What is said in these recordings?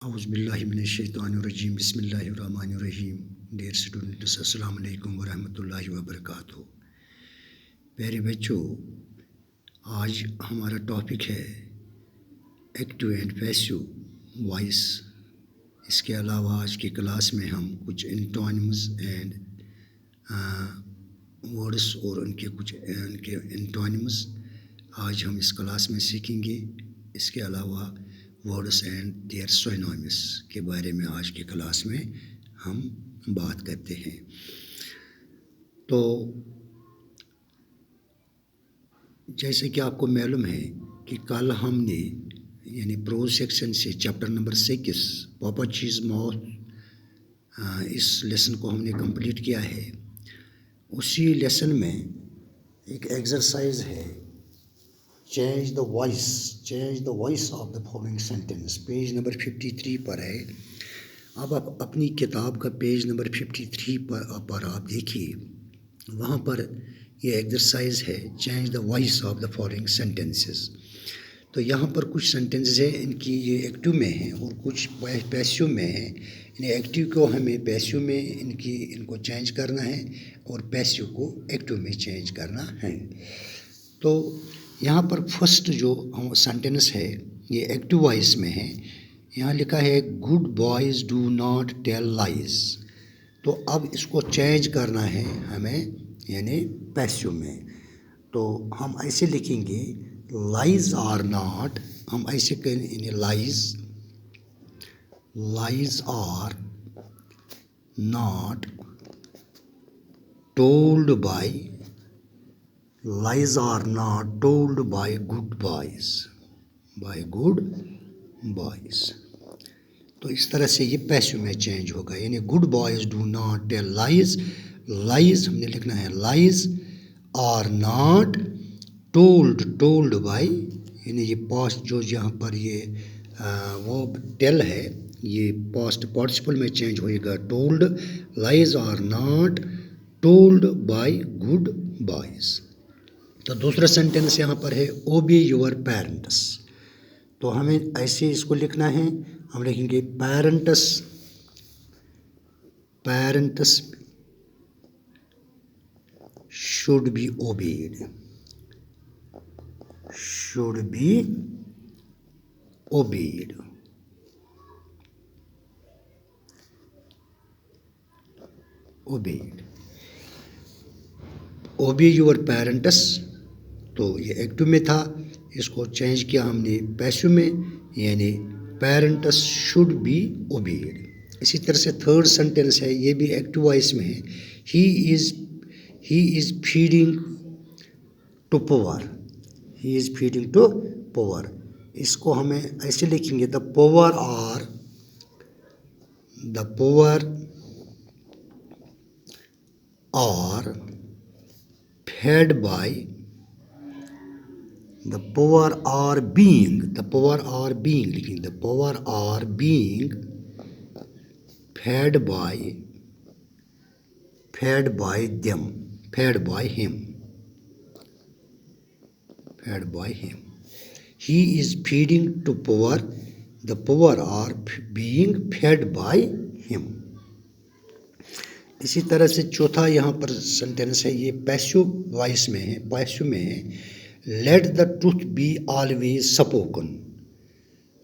औज़ुबिल्लाहिमिनश्शैतानिर्रजीम बिस्मिल्लाहिर्रहमानिर्रहीम। Dear students, अस्सलाम वालेकुम व रहमतुल्लाहि व बरकातुहू। प्यारे बच्चों, आज हमारा टॉपिक है एक्टिव एंड पैसिव वॉइस। इसके अलावा आज की क्लास में हम कुछ एंटोनिम्स एंड वर्ड्स और उनके एंटोनिम्स आज हम इस क्लास में सीखेंगे। इसके अलावा वर्ड्स एंड देयर सिनोनिम्स के बारे में आज की क्लास में हम बात करते हैं। तो जैसे कि आपको मालूम है कि कल हमने यानी प्रोज सेक्शन से चैप्टर नंबर 6 पापा चीज़ माउथ इस लेसन को हमने कंप्लीट किया है। उसी लेसन में एक एक्सरसाइज है, change the voice of the following sentence. Page number 53 पर है। अब आप अपनी किताब का पेज नंबर 53 पर आप देखिए, वहाँ पर ये एक्सरसाइज है, change the voice of the following sentences. तो यहाँ पर कुछ सेंटेंसेस है, इनकी ये एक्टिव में है और कुछ पैसिव में है। यानी एक्टिव को हमें पैसिव में इनको चेंज करना है और पैसिव को एक्टिव में चेंज करना है। तो यहाँ पर फर्स्ट जो सेंटेंस है ये एक्टिव वॉइस में है। यहाँ लिखा है good boys do not tell lies. तो अब इसको चेंज करना है हमें यानी पैसिव में। तो हम ऐसे लिखेंगे लाइज आर नॉट, हम ऐसे कहेंगे lies are not told by, lies are not told by good boys, तो इस तरह से ये पैसिव में चेंज होगा। यानी good boys do not tell lies, lies हमने लिखना है lies are not told by, यानी ये पास्ट जो यहाँ पर ये वो टेल है ये पास्ट पार्टिसिपल में चेंज होएगा told. Lies are not told by good boys. तो दूसरा सेंटेंस यहाँ पर है ओबे योर पेरेंट्स। तो हमें ऐसे इसको लिखना है, हम लिखेंगे parents should be obeyed, obey your parents. तो ये एक्टिव में था, इसको चेंज किया हमने पैसिव में, यानी पेरेंट्स शुड बी ओबेड। इसी तरह से थर्ड सेंटेंस है, ये भी एक्टिव वॉइस में है। He is feeding to poor. इसको हमें ऐसे लिखेंगे the poor are fed by, the poor are being लिखेंगे the poor are being fed by him. He is feeding to poor, the poor are being fed by him. इसी तरह से चौथा यहाँ पर सेंटेंस है, ये पैसिव वॉइस में है, let the truth be always spoken.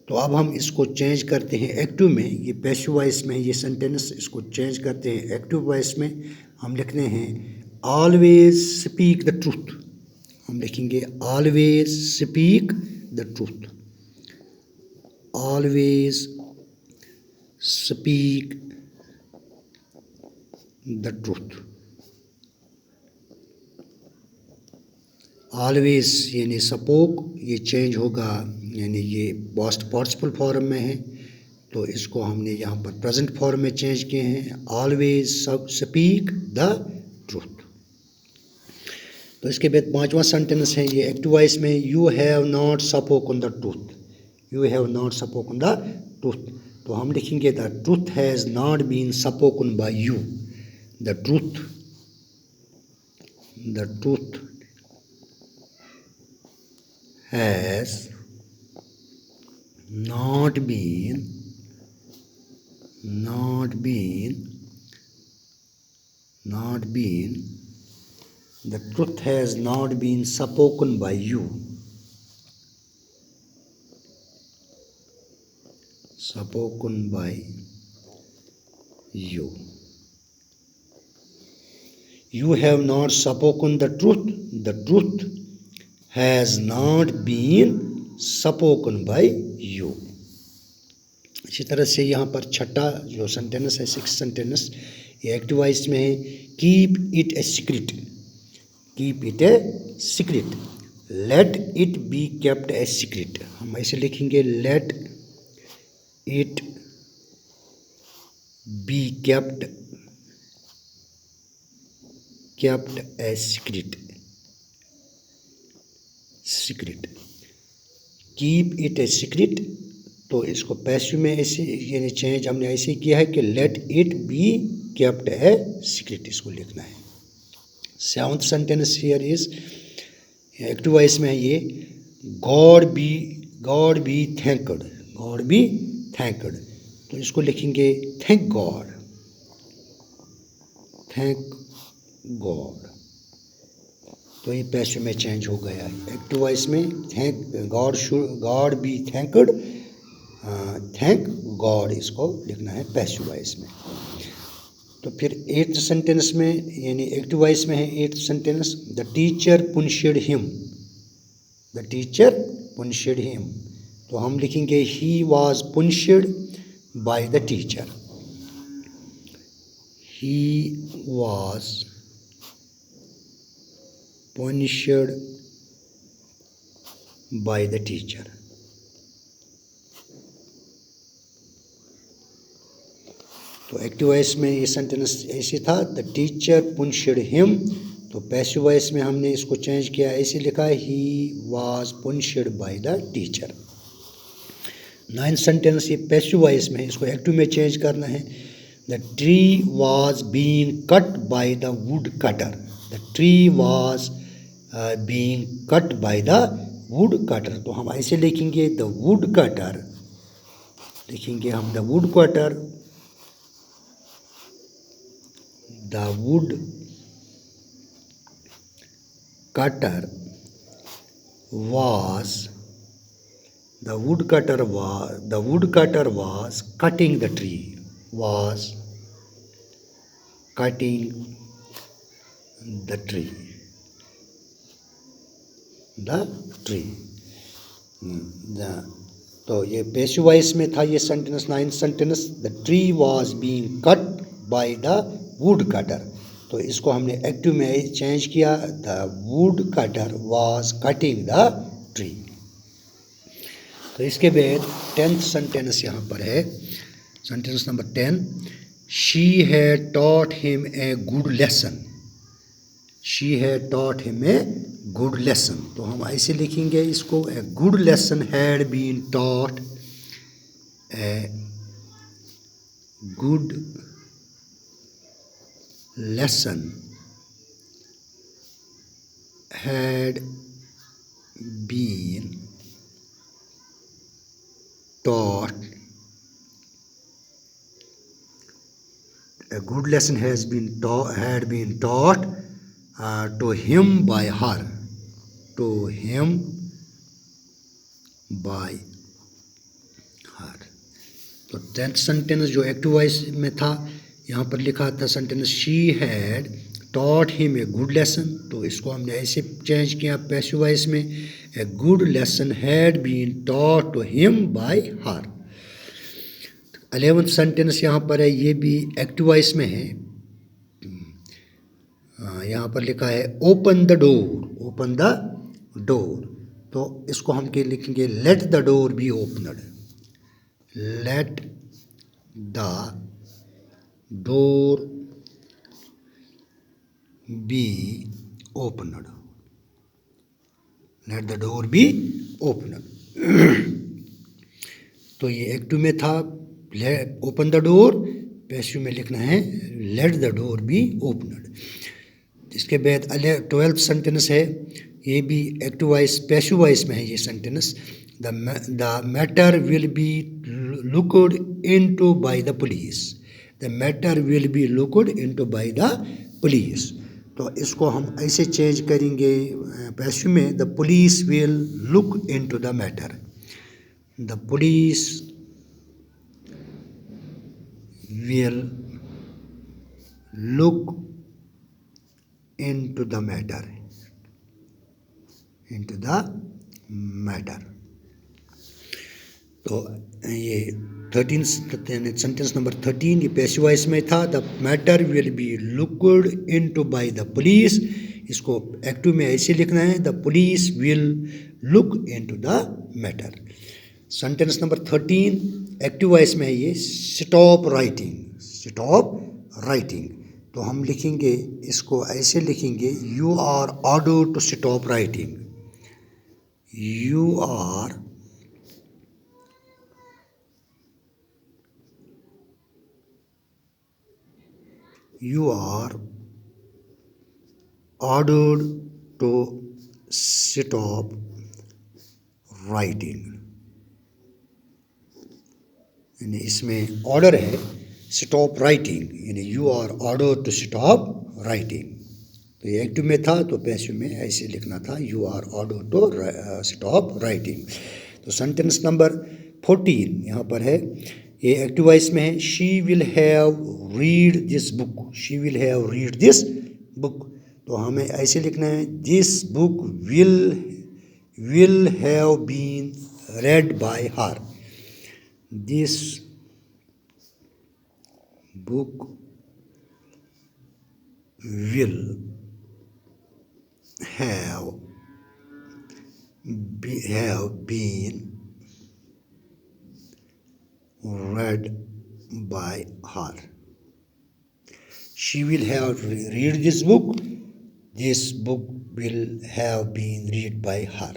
तो अब हम इसको चेंज करते हैं एक्टिव में, ये पैसिव वॉइस में है ये सेंटेंस, इसको चेंज करते हैं एक्टिव वॉइस में। हम लिखने हैं ऑलवेज स्पीक द ट्रूथ, हम लिखेंगे always speak the truth, always speak the truth. Always यानी सपोक, ये चेंज होगा, यानी ये पास्ट पार्टिसिपल फॉर्म में है, तो इसको हमने यहाँ पर प्रेजेंट फॉर्म में चेंज किए हैं, ऑलवेज स्पीक द ट्रूथ। तो इसके बाद पांचवा सेंटेंस है, ये एक्टिव वॉइस में, you have not spoken the truth. तो हम लिखेंगे the truth has not been spoken by you, the truth has not been not been, the truth has not been spoken by you. Spoken by you. You have not spoken the truth. The truth has not been spoken by you. इसी तरह से यहाँ पर छठा जो sentence है, six sentence, ये active voice में है. Keep it a secret. Keep it a secret. Let it be kept a secret. हम ऐसे लिखेंगे, let it be kept a secret. Secret. Keep it a secret. तो इसको पैसिव में ऐसे यानी चेंज हमने ऐसे किया है कि let it be kept a secret, इसको लिखना है. Seventh sentence here is active voice में है ये, God B thanked. God B thanked. तो इसको लिखेंगे थैंक गॉड. Thank God. तो ये पैसिव में चेंज हो गया है. एक्टिव वॉइस में God B thanked, thank God इसको लिखना है पैसिव वॉइस में. तो फिर एट्थ सेंटेंस में यानी एक्टिव वॉइस में है eighth sentence, the teacher punished him. The teacher punished him. तो हम लिखेंगे he was punished by the teacher. He was punished by the teacher. तो एक्टिव वॉइस में ये सेंटेंस ऐसे था, द टीचर पुनिश्ड हिम. तो पैसिव वॉइस में हमने इसको चेंज किया, ऐसे लिखा है he was punished by the teacher. Ninth sentence ये पैसिव वॉइस में है, इसको एक्टिव में चेंज करना है. The tree was being cut by the wood cutter. The tree was being cut by the wood cutter. तो हम ऐसे लिखेंगे the wood cutter. लिखेंगे हम the wood cutter. The wood cutter was cutting the tree. Was cutting the tree. The tree. तो ये passive voice में था ये sentence, ninth sentence, the tree was being cut by the wood cutter. तो इसको हमने एक्टिव में change किया, the wood cutter was cutting the tree. तो इसके बाद टेंथ सेंटेंस यहाँ पर है, sentence number 10, she had taught him a good lesson. She had taught him a good lesson. तो हम ऐसे लिखेंगे इसको, ए good lesson had been taught. A good lesson had been taught. A good lesson had been taught to him by her. To him by her. तो 10th sentence जो active voice में था यहाँ पर लिखा था sentence she had taught him a good lesson. तो इसको हमने ऐसे चेंज किया पैसिव वॉइस में, a good lesson had been taught to him by her. 11th sentence यहाँ पर है, ये भी एक्टिव वॉइस में है. यहाँ पर लिखा है open the door. Open the door. तो इसको हम के लिखेंगे let the door B opened. Let the door B opened. Let the door B opened. तो ये एक्टिव में था ओपन द डोर, पैसिव में लिखना है let the door B opened. इसके बाद 12th सेंटेंस है, ये भी एक्टिव वॉइस पैसिव वॉइस में है ये sentence. The matter will be looked into by the police. The matter will be looked into by the police. तो इसको हम ऐसे चेंज करेंगे पैसिव में, the police will look into the matter. The police will look into the matter, into the matter. तो ये 13 sentence number 13 ये passive voice में था. The matter will be looked into by the police. इसको active में ऐसे लिखना है, the police will look into the matter. Sentence number 13 active voice में है ये, स्टॉप राइटिंग, स्टॉप राइटिंग. तो हम लिखेंगे इसको ऐसे लिखेंगे, you are ordered to stop writing. यू आर ordered to stop writing. यानी इसमें ऑर्डर है स्टॉप राइटिंग, यानी you are ordered to stop writing. तो ये एक्टिव में था तो पैसिव में ऐसे लिखना था, you are ordered to stop writing. तो सेंटेंस नंबर 14 यहाँ पर है, ये एक्टिव वॉइस में है, she will have read this book. She will have read this book. तो हमें ऐसे लिखना है, this book will have been read by her. This book will have been read by her. She will have read this book. This book will have been read by her.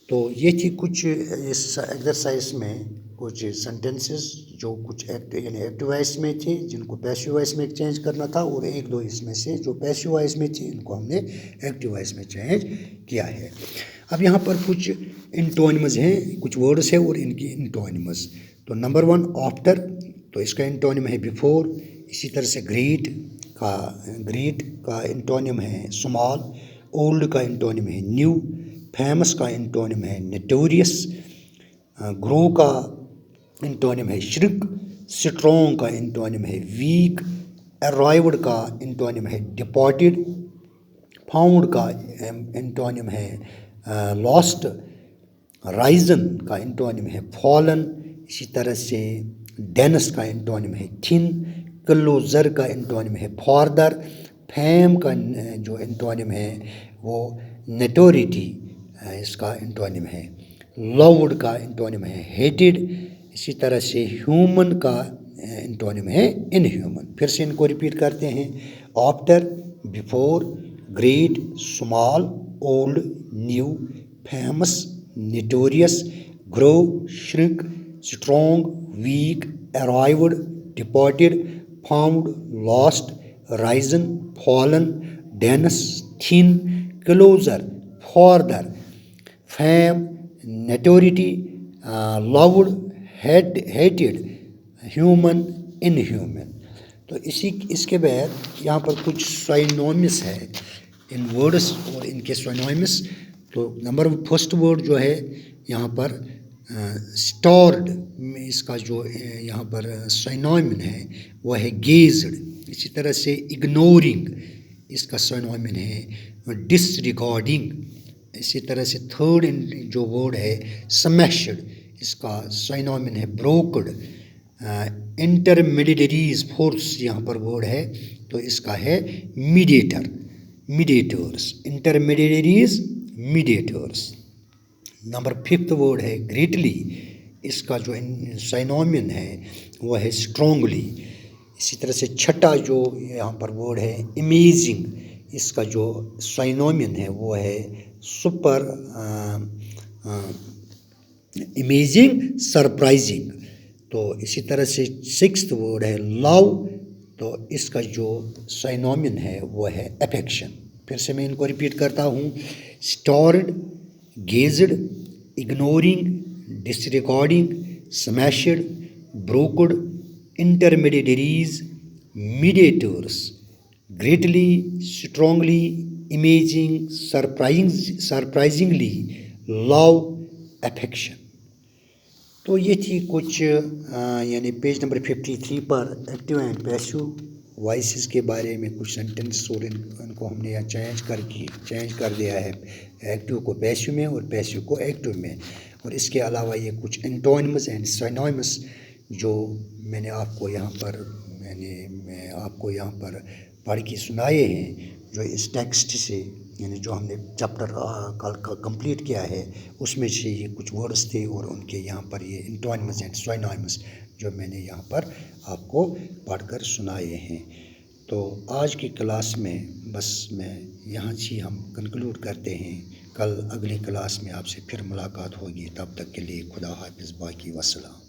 तो ये थी कुछ इस एक्सरसाइज में कुछ sentences जो कुछ यानी एक्टिव वॉइस में थे जिनको पैसिव वॉइस में चेंज करना था, और एक दो इसमें से जो पैसिव वॉइस में थी इनको हमने एक्टिव वॉइस में चेंज किया है. अब यहाँ पर कुछ इंटोनिम्स हैं, कुछ वर्ड्स हैं और इनकी इंटोनिम्स. तो नंबर 1 आफ्टर, तो इसका इंटोनिम है बिफोर. इसी तरह से ग्रेट का इंटोनिम है स्मॉल. ओल्ड का इंटोनिम है न्यू. फेमस का इंटोनिम है नोटोरियस. ग्रो का इंटोनिम है श्रिक. स्ट्रॉन्ग का इंटोनिम है वीक. अराइव्ड का इंटोनिम है डिपार्टेड. फाउंड का इंटोनिम है लॉस्ट. राइजन का इंटोनिम है फॉलन. इसी तरह से डेंस का इंटोनिम है थिन. क्लोजर का इंटोनिम है फॉर्दर. फेम का जो इंटोनिम है वो नोटोरिटी, इसका इंटोनिम है. लव्ड का इंटोनिम है हेटेड. इसी तरह से ह्यूमन का इंटोनिम है इनह्यूमन. फिर से इनको रिपीट करते हैं, after, before, great, small, old, new, famous, notorious, grow, shrink, strong, weak, arrived, departed, found, lost, risen, fallen, dense, thin, closer, farther, fame, notoriety, loved, hated, human, inhuman. तो इसके बाद यहाँ पर कुछ सिनोनिम्स है इन वर्ड्स और इनके सिनोनिम्स. तो नंबर फर्स्ट वर्ड जो है यहाँ पर स्टोर्ड में, इसका जो यहाँ पर सिनोनिम है वह है गेज्ड. इसी तरह से इग्नोरिंग, इसका सिनोनिम है डिसरिगार्डिंग. इसी तरह से थर्ड जो वर्ड है स्मैश्ड, इसका सिनोनिम है ब्रोकड. इंटरमीडिएटरीज फोर्स यहाँ पर वर्ड है तो इसका है mediator, mediators. Intermediaries, mediators. Number 5 word है ग्रेटली. इसका जो सिनोनिम है वह है स्ट्रांगली. इसी तरह से छठा जो यहाँ पर वर्ड है अमेजिंग, इसका जो सिनोनिम है वो है सुपर अमेजिंग, सरप्राइजिंग. तो इसी तरह से 6th वर्ड है लव. तो इसका जो सिनोनिम है वो है अफेक्शन. फिर से मैं इनको रिपीट करता हूँ, stored, gazed, ignoring, disregarding, smashed, brokered, intermediaries, mediators, greatly, strongly, amazing, surprisingly, love, affection. तो ये थी कुछ यानी पेज नंबर 53 पर एक्टिव एंड पैसिव वॉइसेस के बारे में कुछ सेंटेंस और इनको हमने यहाँ चेंज कर दिया है, एक्टिव को पैसिव में और पैसिव को एक्टिव में। और इसके अलावा ये कुछ एंटोनिम्स एंड सिनोनिम्स जो मैंने आपको यहाँ पर मैं आपको यहाँ पर पढ़ के सुनाए हैं, जो इस टेक्स्ट से यानी जो हमने चैप्टर कल का कंप्लीट किया है उसमें से ये कुछ वर्ड्स थे और उनके यहाँ पर ये एंटोनिम्स एंड सिनोनिम्स जो मैंने यहाँ पर आपको पढ़कर सुनाए हैं। तो आज की क्लास में बस मैं यहाँ से हम कंक्लूड करते हैं। कल अगली क्लास में आपसे फिर मुलाकात होगी, तब तक के लिए खुदा हाफिज़, बाकी वस्सलाम।